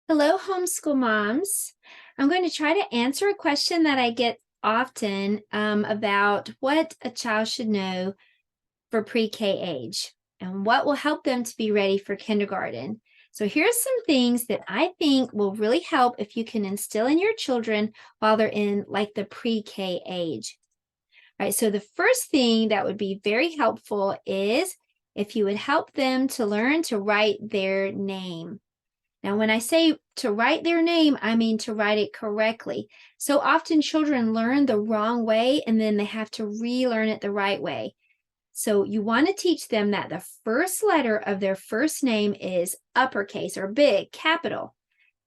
Hello, homeschool moms. I'm going to try to answer a question that I get often about what a child should know for pre-K age and what will help them to be ready for kindergarten. So here's some things that I think will really help if you can instill in your children while they're in like the pre-K age. All right, so the first thing that would be very helpful is if you would help them to learn to write their name. Now, when I say to write their name, I mean to write it correctly. So often children learn the wrong way and then they have to relearn it the right way. So you want to teach them that the first letter of their first name is uppercase or big, capital.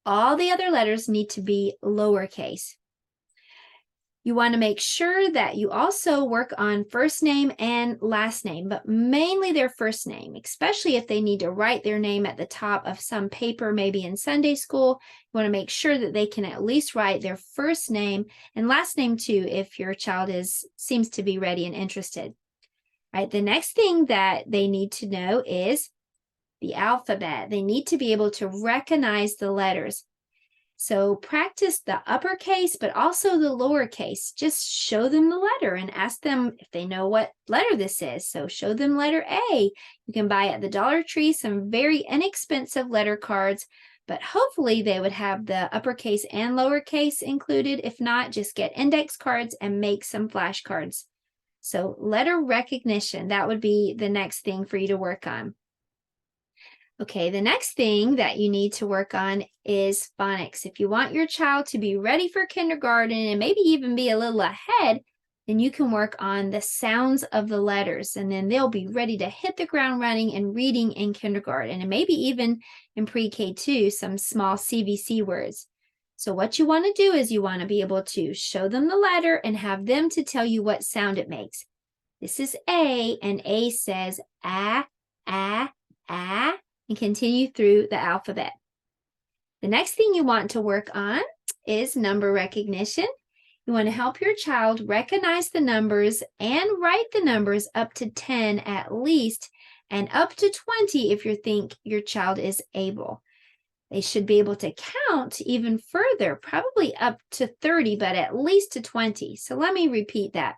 All the other letters need to be lowercase. You want to make sure that you also work on first name and last name, but mainly their first name, especially if they need to write their name at the top of some paper, maybe in Sunday school. You want to make sure that they can at least write their first name and last name too, if your child seems to be ready and interested. All right, the next thing that they need to know is the alphabet. They need to be able to recognize the letters. So practice the uppercase, but also the lowercase. Just show them the letter and ask them if they know what letter this is. So show them letter A. You can buy at the Dollar Tree some very inexpensive letter cards, but hopefully they would have the uppercase and lowercase included. If not, just get index cards and make some flashcards. So letter recognition, that would be the next thing for you to work on. Okay, the next thing that you need to work on is phonics. If you want your child to be ready for kindergarten and maybe even be a little ahead, then you can work on the sounds of the letters, and then they'll be ready to hit the ground running and reading in kindergarten, and maybe even in pre-K too, some small CVC words. So what you want to do is you want to be able to show them the letter and have them to tell you what sound it makes. This is A, and A says ah, ah, ah, and continue through the alphabet. The next thing you want to work on is number recognition. You want to help your child recognize the numbers and write the numbers up to 10 at least, and up to 20 if you think your child is able. They should be able to count even further, probably up to 30, but at least to 20. So let me repeat that.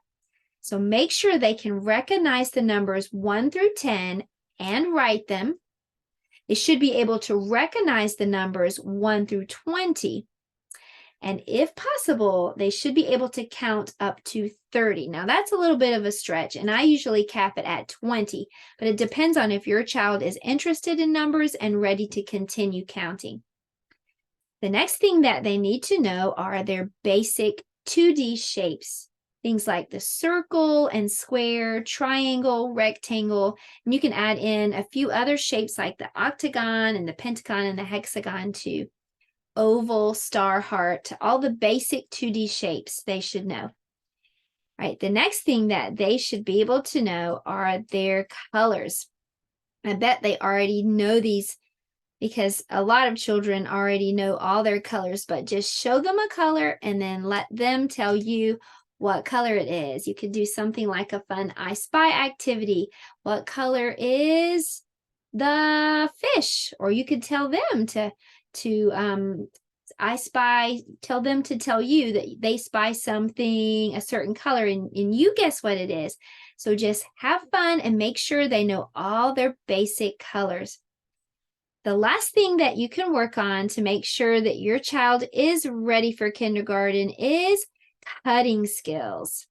So make sure they can recognize the numbers 1 through 10 and write them. They should be able to recognize the numbers 1 through 20. And if possible, they should be able to count up to 30. Now, that's a little bit of a stretch, and I usually cap it at 20, but it depends on if your child is interested in numbers and ready to continue counting. The next thing that they need to know are their basic 2D shapes. Things like the circle and square, triangle, rectangle, and you can add in a few other shapes like the octagon and the pentagon and the hexagon too. Oval, star, heart, all the basic 2D shapes they should know. All right, the next thing that they should be able to know are their colors. I bet they already know these because a lot of children already know all their colors, but just show them a color and then let them tell you what color it is. You could do something like a fun I Spy activity. What color is the fish? Or you could tell them I spy, tell them to tell you that they spy something, a certain color, and you guess what it is. So just have fun and make sure they know all their basic colors. The last thing that you can work on to make sure that your child is ready for kindergarten is cutting skills.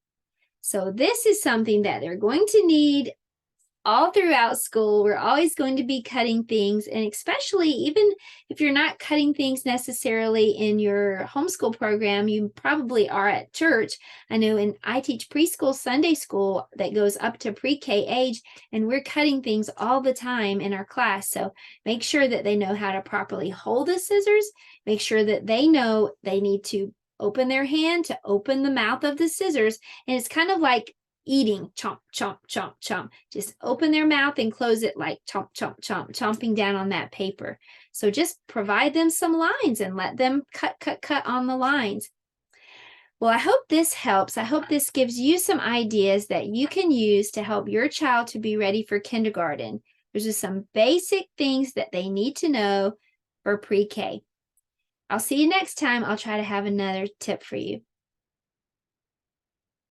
So this is something that they're going to need all throughout school. We're always going to be cutting things, and especially even if you're not cutting things necessarily in your homeschool program, you probably are at church. I know I teach preschool Sunday school that goes up to pre-K age, and we're cutting things all the time in our class. So make sure that they know how to properly hold the scissors. Make sure that they know they need to open their hand to open the mouth of the scissors. And it's kind of like eating, chomp, chomp, chomp, chomp. Just open their mouth and close it like chomp, chomp, chomp, chomping down on that paper. So just provide them some lines and let them cut, cut, cut on the lines. Well, I hope this helps. I hope this gives you some ideas that you can use to help your child to be ready for kindergarten. There's just some basic things that they need to know for pre-K. I'll see you next time. I'll try to have another tip for you.